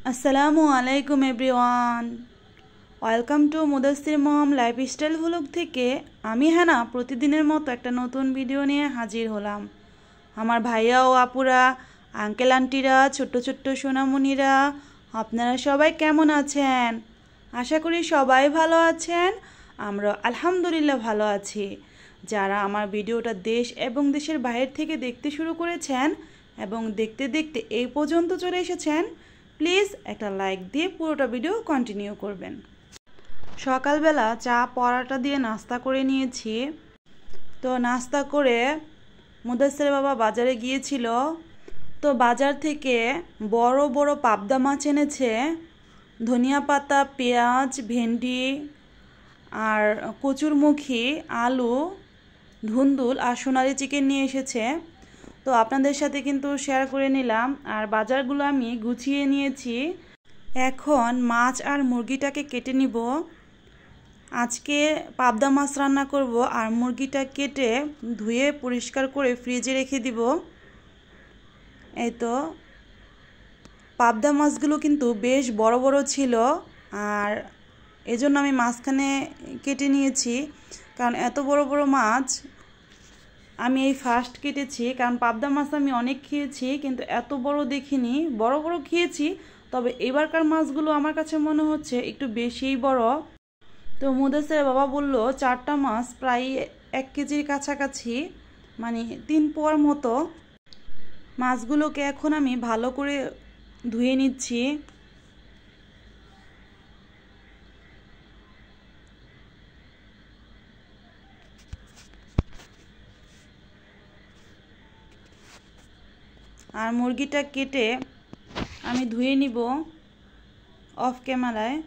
আসসালামু আলাইকুম everyone, welcome to Mudassir mom lifestyle vlog থেকে আমি হানা প্রতিদিনের মতো একটা নতুন ভিডিও নিয়ে হাজির হলাম। আমার ভাইয়া ও আপুরা, আঙ্কেল আন্টিরা, ছোট্ট ছোট্ট সোনামণিরা, আপনারা সবাই কেমন আছেন? আশা করি সবাই ভালো আছেন। আমরা আলহামদুলিল্লাহ ভালো আছি। যারা আমার ভিডিওটা দেশ এবং দেশের বাইরে থেকে দেখতে শুরু করেছেন এবং দেখতে দেখতে এই পর্যন্ত চলে এসেছেন, প্লিজ একটা লাইক দিয়ে পুরোটা ভিডিও কন্টিনিউ করবেন। সকালবেলা চা পরাটা দিয়ে নাস্তা করে নিয়েছি। তো নাস্তা করে মুদাসসির বাবা বাজারে গিয়েছিল। তো বাজার থেকে বড় বড় পাবদা মাছ এনেছে, ধনিয়া পাতা, পেঁয়াজ, ভেন্ডি আর কচুরমুখী, আলু, ধুন্দুল আর সোনালি চিকেন নিয়ে এসেছে। তো আপনাদের সাথে কিন্তু শেয়ার করে নিলাম। আর বাজারগুলো আমি গুছিয়ে নিয়েছি। এখন মাছ আর মুরগিটাকে কেটে নিব। আজকে পাবদা মাছ রান্না করব আর মুরগিটা কেটে ধুয়ে পরিষ্কার করে ফ্রিজে রেখে দিব। এই তো পাবদা মাছগুলো কিন্তু বেশ বড় বড় ছিল, আর এজন্য আমি মাঝখানে কেটে নিয়েছি, কারণ এত বড় বড় মাছ আমি এই ফার্স্ট কেটেছি। কারণ পাবদা মাছ আমি অনেক খেয়েছি, কিন্তু এত বড় দেখিনি। বড় বড় খেয়েছি, তবে এবারকার মাছগুলো আমার কাছে মনে হচ্ছে একটু বেশিই বড়। তো মুদাসসির বাবা বলল 4টা মাছ প্রায় 1 কেজির কাছাকাছি, মানে 3 পোয়ার মতো। মাছগুলোকে এখন আমি ভালো করে ধুয়ে নিচ্ছি। আর মুরগিটা কেটে আমি ধুয়ে নিব অফ ক্যামেরায়।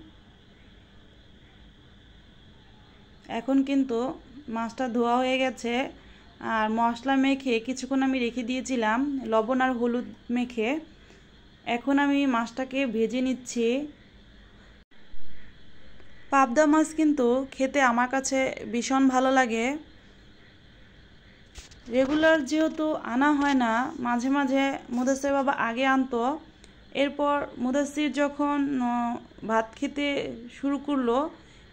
এখন কিন্তু মাছটা ধোয়া হয়ে গেছে, আর মশলা মেখে কিছুক্ষণ আমি রেখে দিয়েছিলাম লবণ আর হলুদ মেখে। এখন আমি মাছটাকে ভেজে নিচ্ছি। পাবদা মাছ কিন্তু খেতে আমার কাছে ভীষণ ভালো লাগে। রেগুলার যেহেতু আনা হয় না, মাঝে মাঝে মুদাসসির বাবা আগে আনতো। এরপর মুদাসসির যখন ভাত খেতে শুরু করলো,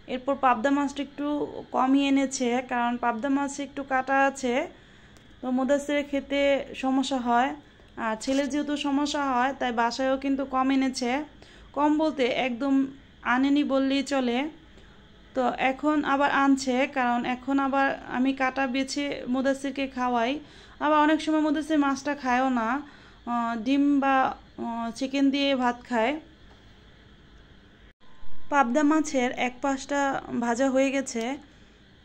এরপর পাবদা মাছটা একটু কমই এনেছে, কারণ পাবদা মাছ একটু কাটা আছে। তো মুদাসসিরের খেতে সমস্যা হয়, আর ছেলের যেহেতু সমস্যা হয়, তাই বাসায়ও কিন্তু কম এনেছে। কম বলতে একদম আনেনি বললেই চলে। তো এখন আবার আনছে, কারণ এখন আবার আমি কাটা বেছে মুদাসসিরকে খাওয়াই। আবার অনেক সময় মুদাসসির মাছটা খায়ও না, ডিম বা চিকেন দিয়ে ভাত খায়। পাবদা মাছের এক পাশটা ভাজা হয়ে গেছে।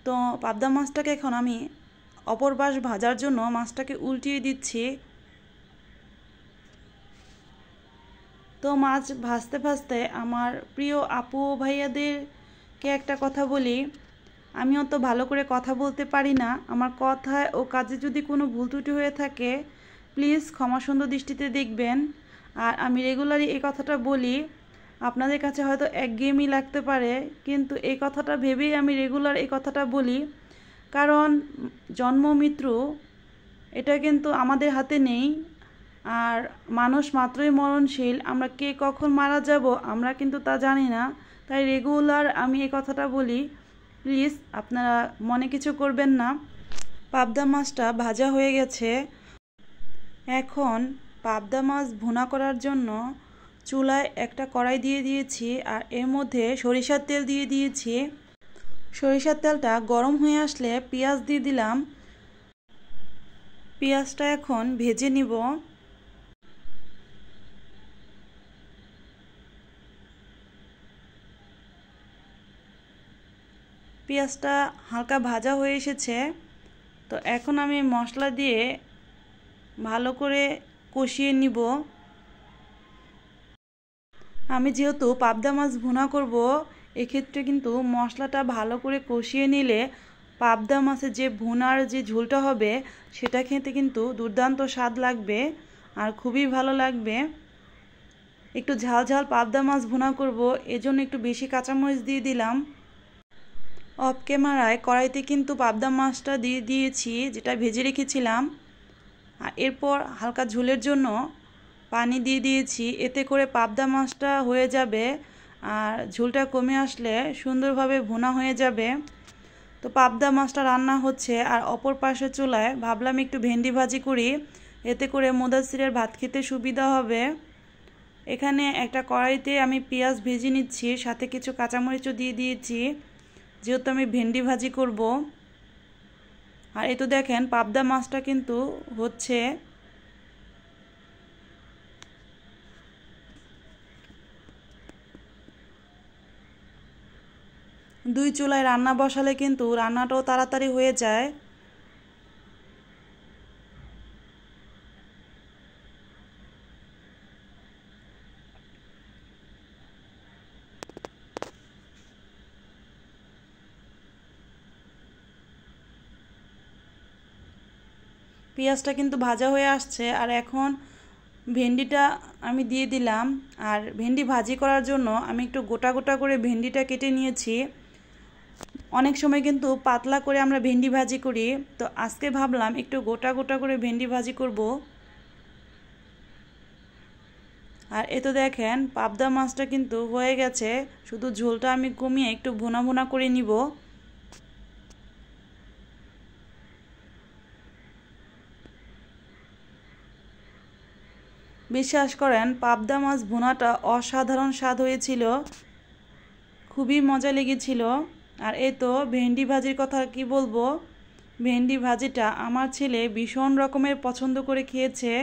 তো পাবদা মাছটাকে এখন আমি অপর পাশ ভাজার জন্য মাছটাকে উল্টিয়ে দিচ্ছি। তো মাছ ভাজতে ভাজতে আমার প্রিয় আপু ভাইয়াদেরকে একটা কথা বলি, আমিও তো ভালো করে কথা বলতে পারি না। আমার কথায় ও কাজে যদি কোনো ভুল ত্রুটি হয়ে থাকে, প্লিজ ক্ষমা সুন্দর দৃষ্টিতে দেখবেন। আর আমি রেগুলারই এই কথাটা বলি, আপনাদের কাছে হয়তো একঘেয়েমি লাগতে পারে, কিন্তু এই কথাটা ভেবেই আমি রেগুলার এই কথাটা বলি। কারণ জন্ম মৃত্যু এটা কিন্তু আমাদের হাতে নেই, আর মানুষ মাত্রই মরণশীল। আমরা কে কখন মারা যাব আমরা কিন্তু তা জানি না। তাই রেগুলার আমি এই কথাটা বলি, প্লিজ আপনারা মনে কিছু করবেন না। পাবদা মাছটা ভাজা হয়ে গেছে। এখন পাবদা মাছ ভুনা করার জন্য চুলায় একটা কড়াই দিয়ে দিয়েছি, আর এর মধ্যে সরিষার তেল দিয়ে দিয়েছি। সরিষার তেলটা গরম হয়ে আসলে পেঁয়াজ দিয়ে দিলাম। পেঁয়াজটা এখন ভেজে নিব। পেঁয়াজটা হালকা ভাজা হয়ে এসেছে। তো এখন আমি মশলা দিয়ে ভালো করে কষিয়ে নিব। আমি যেহেতু পাবদা মাছ ভুনা করব, এক্ষেত্রে কিন্তু মশলাটা ভালো করে কষিয়ে নিলে পাবদা মাছের যে ভুনার যে ঝোলটা হবে, সেটা খেতে কিন্তু দুর্দান্ত স্বাদ লাগবে আর খুবই ভালো লাগবে। একটু ঝাল ঝাল পাবদা মাছ ভুনা করব, এজন্য একটু বেশি কাঁচামরিচ দিয়ে দিলাম। অফ ক্যামেরায় কড়াইতে কিন্তু পাবদা মাছটা দিয়ে দিয়েছি, যেটা ভেজে রেখেছিলাম। আর এরপর হালকা ঝোলের জন্য পানি দিয়ে দিয়েছি, এতে করে পাবদা মাছটা হয়ে যাবে আর ঝোলটা কমে আসলে সুন্দরভাবে ভুনা হয়ে যাবে। তো পাবদা মাছটা রান্না হচ্ছে আর অপর পাশে চুলায় ভাবলাম একটু ভেন্ডি ভাজি করি, এতে করে মুদাসসিরের ভাত খেতে সুবিধা হবে। এখানে একটা কড়াইতে আমি পেঁয়াজ ভেজে নিচ্ছি, সাথে কিছু কাঁচামরিচও দিয়ে দিয়েছি যেহেতু আমি ভেন্ডি ভাজি করব। আর এই তো দেখেন পাবদা মাছটা কিন্তু হচ্ছে। দুই চুলায় রান্না বসালে কিন্তু রান্নাটাও তাড়াতাড়ি হয়ে যায়। পেঁয়াজটা কিন্তু ভাজা হয়ে আসছে আর এখন ভেন্ডিটা আমি দিয়ে দিলাম। আর ভেন্ডি ভাজি করার জন্য আমি একটু গোটা গোটা করে ভেন্ডিটা কেটে নিয়েছি। অনেক সময় কিন্তু পাতলা করে আমরা ভেন্ডি ভাজি করি, তো আজকে ভাবলাম একটু গোটা গোটা করে ভেন্ডি ভাজি করব। আর এ তো দেখেন পাবদা মাছটা কিন্তু হয়ে গেছে, শুধু ঝোলটা আমি কমিয়ে একটু ভুনা ভুনা করে নিব। বিশ্বাস করেন পাবদা মাছ ভুনাটা অসাধারণ স্বাদ হয়েছিল, খুবই মজা লেগেছিল। আর এই তো ভেন্ডি ভাজির কথা কি বলবো, ভেন্ডি ভাজিটা আমার ছেলে ভীষণ রকমের পছন্দ করে খেয়েছে।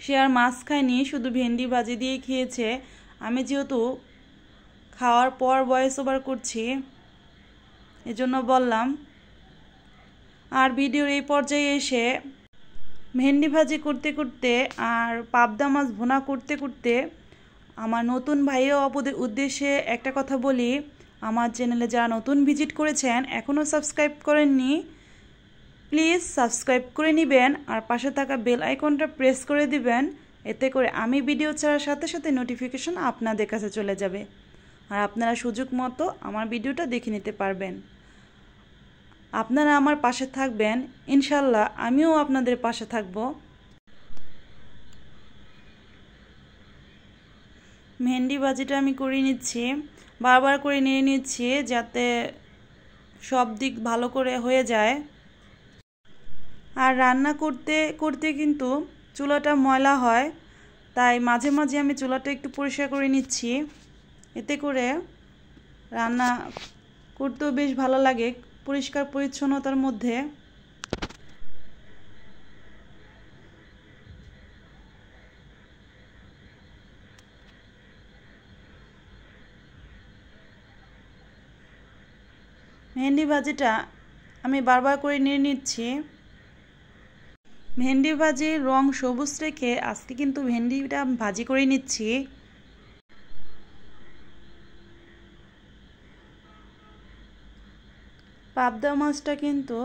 সে আর মাছ খায়নি, শুধু ভেন্ডি ভাজি দিয়েই খেয়েছে। আমি যেহেতু খাওয়ার পর ভয়েস ওভার করছি এজন্য বললাম। আর ভিডিওর এই পর্যায়ে এসে ভেন্ডি ভাজি করতে করতে আর পাবদা মাছ ভুনা করতে করতে আমার নতুন ভাই ও আপুদের উদ্দেশ্যে একটা কথা বলি, আমার চ্যানেলে যারা নতুন ভিজিট করেছেন এখনও সাবস্ক্রাইব করেননি, প্লিজ সাবস্ক্রাইব করে নেবেন আর পাশে থাকা বেল আইকনটা প্রেস করে দিবেন, এতে করে আমি ভিডিও ছাড়ার সাথে সাথে নোটিফিকেশন আপনাদের কাছে চলে যাবে আর আপনারা সুযোগ মতো আমার ভিডিওটা দেখে নিতে পারবেন। আপনারা আমার পাশে থাকবেন, ইনশাল্লাহ আমিও আপনাদের পাশে থাকব। ভেন্ডি ভাজিটা আমি করে নিচ্ছি, বারবার করে নিয়ে নিচ্ছি যাতে সব দিক ভালো করে হয়ে যায়। আর রান্না করতে করতে কিন্তু চুলাটা ময়লা হয়, তাই মাঝে মাঝে আমি চুলাটা একটু পরিষ্কার করে নিচ্ছি, এতে করে রান্না করতেও বেশ ভালো লাগে পরিষ্কার পরিচ্ছন্নতার মধ্যে। ভেন্ডি ভাজিটা আমি বারবার করে নিয়ে নিচ্ছি। ভেন্ডি ভাজির রং সবুজ রেখে আজকে কিন্তু ভেন্ডিটা ভাজি করে নিচ্ছি। পাবদা মাছটা কিন্তু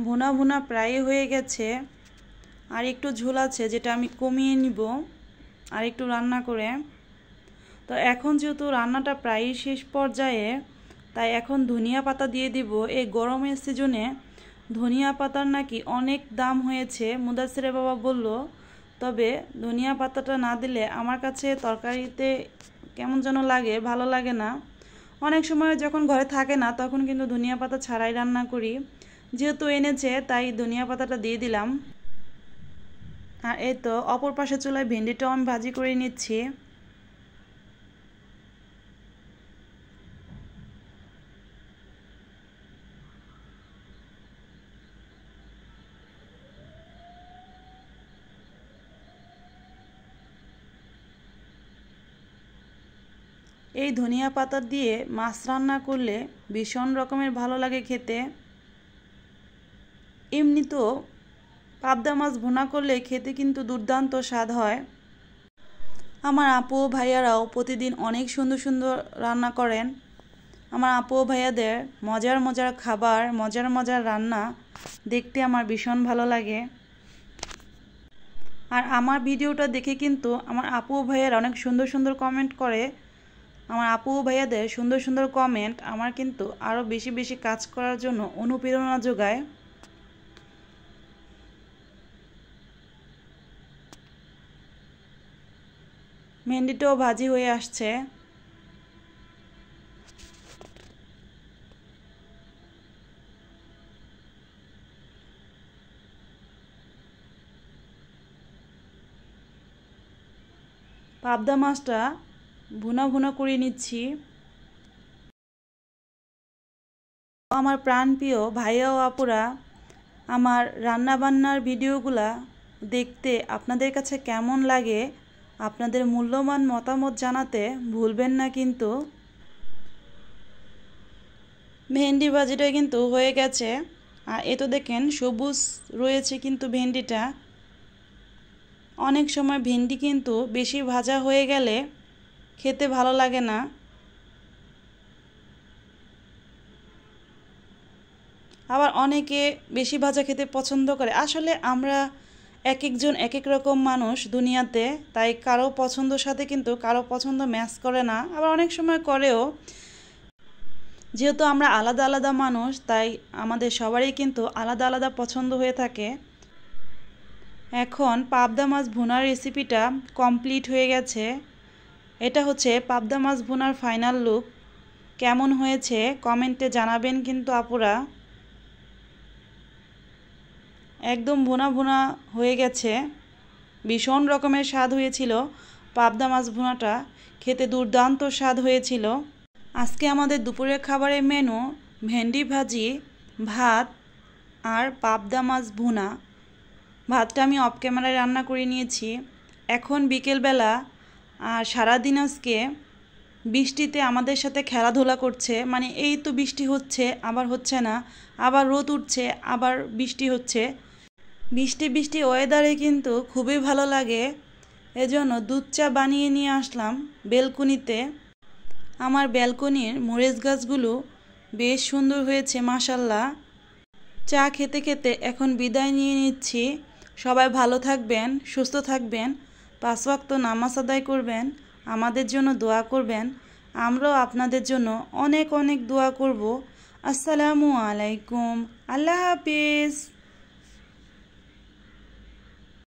ভুনা ভুনা প্রায় হয়ে গেছে, আর একটু ঝোল আছে যেটা আমি কমিয়ে নিব আর একটু রান্না করে। তো এখন যেহেতু রান্নাটা প্রায় শেষ পর্যায়ে, তাই এখন ধনিয়া পাতা দিয়ে দিব। এই গরমের সিজনে ধনিয়া পাতার নাকি অনেক দাম হয়েছে, মুদাসসিরের বাবা বলল, তবে ধনিয়া পাতাটা না দিলে আমার কাছে তরকারিতে কেমন যেন লাগে, ভালো লাগে না। অনেক সময় যখন ঘরে থাকে না তখন কিন্তু ধনিয়া পাতা ছাড়াই রান্না করি, যেহেতু এনেছে তাই ধনিয়া পাতাটা দিয়ে দিলাম। আর এই তো অপর পাশে চুলায় ভেন্ডিটাও আমি ভাজি করে নিচ্ছি। এই ধনিয়া পাতা দিয়ে মাছ রান্না করলে ভীষণ রকমের ভালো লাগে খেতে। এমনিতেও পাবদা মাছ ভুনা করলে খেতে কিন্তু দুর্দান্ত স্বাদ হয়। আমার আপু ভাইয়ারাও প্রতিদিন অনেক সুন্দর সুন্দর রান্না করেন। আমার আপু ভাইয়াদের মজার মজার খাবার, মজার মজার রান্না দেখতে আমার ভীষণ ভালো লাগে। আর আমার ভিডিওটা দেখে কিন্তু আমার আপু ভাইয়ারা অনেক সুন্দর সুন্দর কমেন্ট করে। আমার আপু ভাইয়াদের সুন্দর সুন্দর কমেন্ট আমার কিন্তু আরও বেশি বেশি কাজ করার জন্য অনুপ্রেরণা যোগায়। ভেন্ডিটাও ভাজি হয়ে আসছে। পাবদা মাছটা ভুনা ভুনা করে নিচ্ছি। আমার প্রাণপ্রিয় ভাইয়া ও আপুরা, আমার রান্নাবান্নার ভিডিওগুলা দেখতে আপনাদের কাছে কেমন লাগে আপনাদের মূল্যবান মতামত জানাতে ভুলবেন না কিন্তু। ভেন্ডি ভাজিটা কিন্তু হয়ে গেছে। আর এ তো দেখেন সবুজ রয়েছে কিন্তু ভেন্ডিটা। অনেক সময় ভেন্ডি কিন্তু বেশি ভাজা হয়ে গেলে খেতে ভালো লাগে না। আবার অনেকে বেশি ভাজা খেতে পছন্দ করে। আসলে আমরা এক একজন এক এক রকম মানুষ দুনিয়াতে, তাই কারো পছন্দর সাথে কিন্তু কারো পছন্দ ম্যাচ করে না, আবার অনেক সময় করেও। যেহেতু আমরা আলাদা আলাদা মানুষ, তাই আমাদের সবারই কিন্তু আলাদা আলাদা পছন্দ হয়ে থাকে। এখন পাবদা মাছ ভুনার রেসিপিটা কমপ্লিট হয়ে গেছে। এটা হচ্ছে পাবদা মাছ ভুনার ফাইনাল লুক। কেমন হয়েছে কমেন্টে জানাবেন কিন্তু আপুরা। একদম ভুনা ভুনা হয়ে গেছে, ভীষণ রকমের স্বাদ হয়েছিল। পাবদা মাছ ভুনাটা খেতে দুর্দান্ত স্বাদ হয়েছিল। আজকে আমাদের দুপুরের খাবারের মেনু ভেন্ডি ভাজি, ভাত আর পাবদা মাছ ভুনা। ভাতটা আমি অফ ক্যামেরায় রান্না করে নিয়েছি। এখন বিকেলবেলা, আর সারাদিন আজকে বৃষ্টিতে আমাদের সাথে খেলাধুলা করছে। মানে এই তো বৃষ্টি হচ্ছে, আবার হচ্ছে না, আবার রোদ উঠছে, আবার বৃষ্টি হচ্ছে। বৃষ্টি বৃষ্টি ওয়েদারে কিন্তু খুবই ভালো লাগে। এজন্য দুধ চা বানিয়ে নিয়ে আসলাম বেলকনিতে। আমার ব্যালকনির মরিচ গাছগুলো বেশ সুন্দর হয়েছে মাশাল্লাহ। চা খেতে খেতে এখন বিদায় নিয়ে নিচ্ছি। সবাই ভালো থাকবেন, সুস্থ থাকবেন, 5 ওয়াক্ত নামাজ আদায় করবেন, আমাদের জন্য দোয়া করবেন। আমরাও আপনাদের জন্য অনেক অনেক দোয়া করব। আসসালামু আলাইকুম, আল্লাহ হাফিজ।